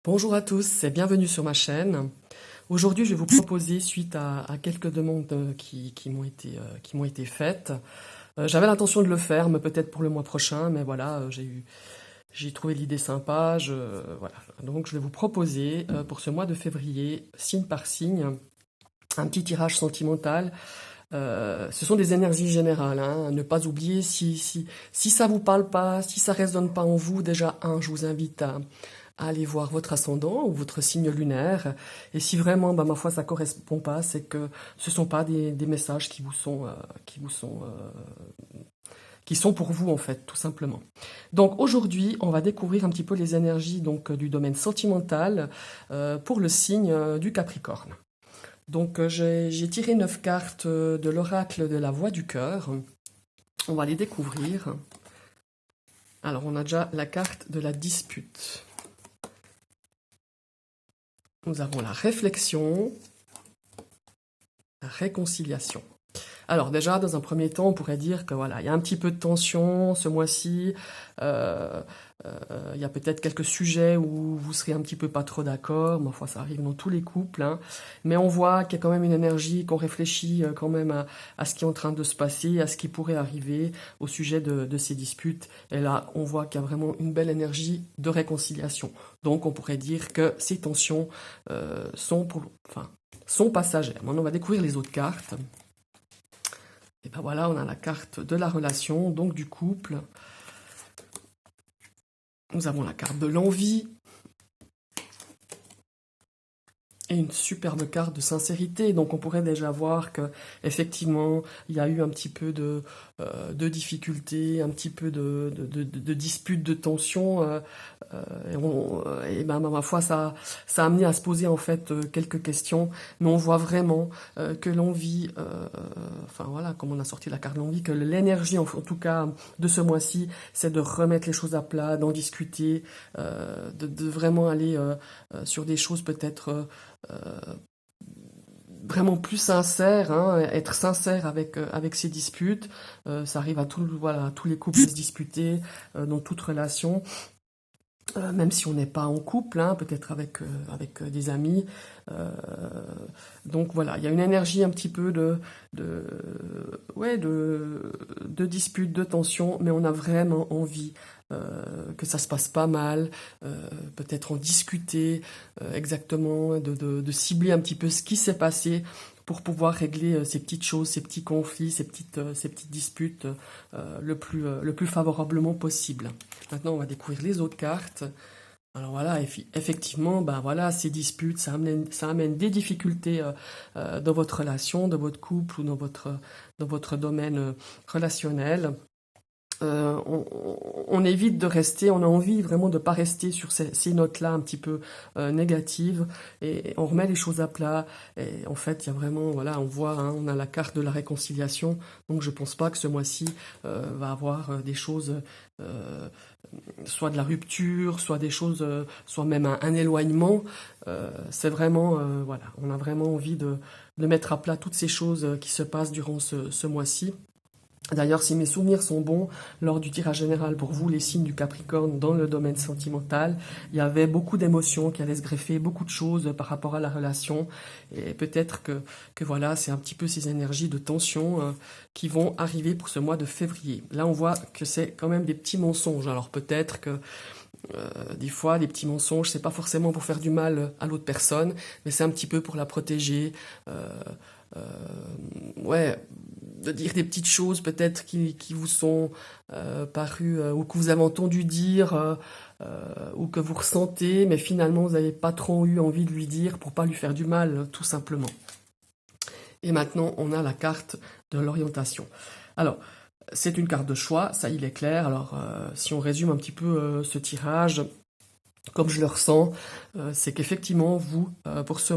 Bonjour à tous et bienvenue sur ma chaîne. Aujourd'hui, je vais vous proposer, suite à quelques demandes qui m'ont été faites, j'avais l'intention de le faire, mais peut-être pour le mois prochain, mais voilà, j'ai trouvé l'idée sympa, voilà. Donc je vais vous proposer pour ce mois de février, signe par signe, un petit tirage sentimental. Ce sont des énergies générales, hein. Ne pas oublier, si ça vous parle pas, si ça résonne pas en vous, déjà, je vous invite à aller voir votre ascendant ou votre signe lunaire. Et si vraiment, ma foi, ça correspond pas, c'est que ce sont pas des messages qui sont pour vous, en fait, tout simplement. Donc aujourd'hui, on va découvrir un petit peu les énergies donc du domaine sentimental pour le signe du Capricorne. Donc j'ai tiré 9 cartes de l'oracle de la voix du cœur. On va les découvrir. Alors on a déjà la carte de la dispute. Nous avons la réflexion, la réconciliation. Alors déjà, dans un premier temps, on pourrait dire que voilà, il y a un petit peu de tension ce mois-ci. Il y a peut-être quelques sujets où vous serez un petit peu pas trop d'accord. Ma foi, ça arrive dans tous les couples, hein. Mais on voit qu'il y a quand même une énergie, qu'on réfléchit quand même à ce qui est en train de se passer, à ce qui pourrait arriver au sujet de ces disputes. Et là, on voit qu'il y a vraiment une belle énergie de réconciliation. Donc, on pourrait dire que ces tensions sont passagères. Maintenant, on va découvrir les autres cartes. Et ben voilà, on a la carte de la relation, donc du couple. Nous avons la carte de l'envie. Et une superbe carte de sincérité. Donc on pourrait déjà voir que effectivement il y a eu un petit peu de difficultés, un petit peu de disputes, de tensions. Et ben ma foi, ça a amené à se poser en fait quelques questions. Mais on voit vraiment que l'envie, enfin voilà, comme on a sorti la carte de l'envie, que l'énergie en tout cas de ce mois-ci, c'est de remettre les choses à plat, d'en discuter, de vraiment aller sur des choses peut-être vraiment plus sincères, hein, être sincère avec ces disputes. Ça arrive à tous les couples de se disputer dans toute relation. Même si on n'est pas en couple, hein, peut-être avec des amis. Euh, donc voilà, il y a une énergie un petit peu de dispute, de tension, mais on a vraiment envie que ça se passe pas mal, peut-être en discuter exactement, de cibler un petit peu ce qui s'est passé pour pouvoir régler ces petites choses, ces petits conflits, ces petites disputes le plus favorablement possible. Maintenant, on va découvrir les autres cartes. Alors voilà, effectivement, ben voilà, ces disputes, ça amène des difficultés dans votre relation, dans votre couple ou dans votre domaine relationnel. On évite de rester, on a envie vraiment de ne pas rester sur ces notes-là un petit peu négatives, et on remet les choses à plat. Et en fait, il y a vraiment, voilà, on voit, hein, on a la carte de la réconciliation, donc je pense pas que ce mois-ci va avoir des choses, soit de la rupture, soit des choses, soit même un éloignement. C'est vraiment, voilà, on a vraiment envie de mettre à plat toutes ces choses qui se passent durant ce mois-ci. D'ailleurs, si mes souvenirs sont bons, lors du tirage général pour vous, les signes du Capricorne dans le domaine sentimental, il y avait beaucoup d'émotions qui allaient se greffer, beaucoup de choses par rapport à la relation. Et peut-être que voilà, c'est un petit peu ces énergies de tension qui vont arriver pour ce mois de février. Là, on voit que c'est quand même des petits mensonges. Alors peut-être que des fois, les petits mensonges, c'est pas forcément pour faire du mal à l'autre personne, mais c'est un petit peu pour la protéger. Euh, ouais, de dire des petites choses peut-être qui vous sont parues ou que vous avez entendu dire ou que vous ressentez, mais finalement vous n'avez pas trop eu envie de lui dire pour pas lui faire du mal, tout simplement. Et maintenant, on a la carte de l'orientation. Alors, c'est une carte de choix, ça il est clair. Alors, si on résume un petit peu ce tirage, comme je le ressens, c'est qu'effectivement, vous, pour ce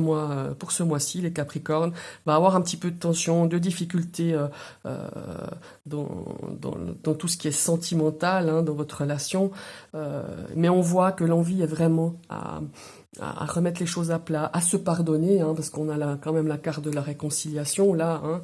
mois-ci, les Capricornes, va avoir un petit peu de tension, de difficulté dans tout ce qui est sentimental, hein, dans votre relation. Mais on voit que l'envie est vraiment à remettre les choses à plat, à se pardonner, hein, parce qu'on a quand même la carte de la réconciliation là, hein,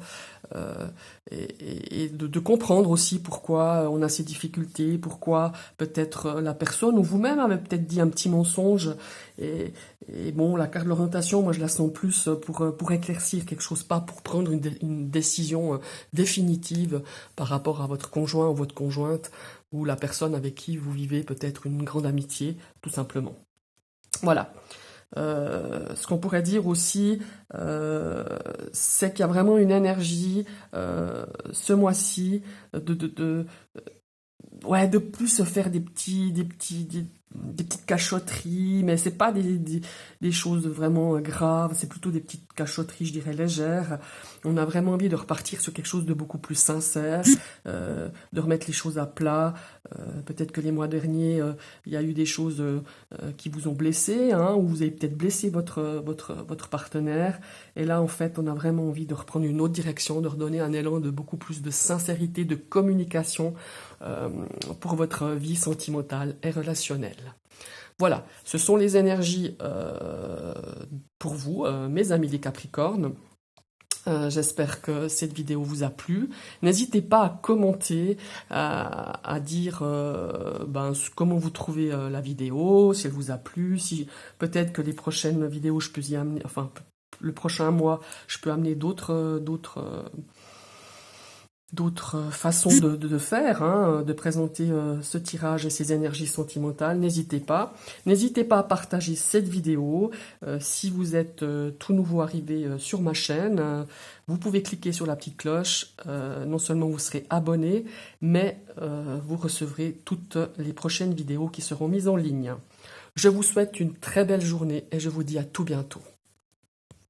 et de comprendre aussi pourquoi on a ces difficultés, pourquoi peut-être la personne ou vous-même avez peut-être dit un petit mensonge. Et, et bon, la carte de l'orientation, moi je la sens plus pour éclaircir quelque chose, pas pour prendre une décision définitive par rapport à votre conjoint ou votre conjointe ou la personne avec qui vous vivez peut-être une grande amitié, tout simplement. Voilà. Ce qu'on pourrait dire aussi, c'est qu'il y a vraiment une énergie ce mois-ci ouais, de plus se faire des petites cachotteries, mais c'est pas des choses vraiment graves, c'est plutôt des petites cachotteries, je dirais, légères. On a vraiment envie de repartir sur quelque chose de beaucoup plus sincère, de remettre les choses à plat. Peut-être que les mois derniers, il y a eu des choses qui vous ont blessé, hein, ou vous avez peut-être blessé votre partenaire. Et là, en fait, on a vraiment envie de reprendre une autre direction, de redonner un élan de beaucoup plus de sincérité, de communication pour votre vie sentimentale et relationnelle. Voilà, ce sont les énergies pour vous, mes amis les Capricornes. J'espère que cette vidéo vous a plu. N'hésitez pas à commenter, à dire comment vous trouvez la vidéo, si elle vous a plu, si peut-être que les prochaines vidéos je peux y amener, enfin le prochain mois je peux amener d'autres façons de faire, hein, de présenter ce tirage et ces énergies sentimentales. N'hésitez pas. N'hésitez pas à partager cette vidéo. Si vous êtes tout nouveau arrivé sur ma chaîne, vous pouvez cliquer sur la petite cloche. Non seulement vous serez abonné, mais vous recevrez toutes les prochaines vidéos qui seront mises en ligne. Je vous souhaite une très belle journée et je vous dis à tout bientôt.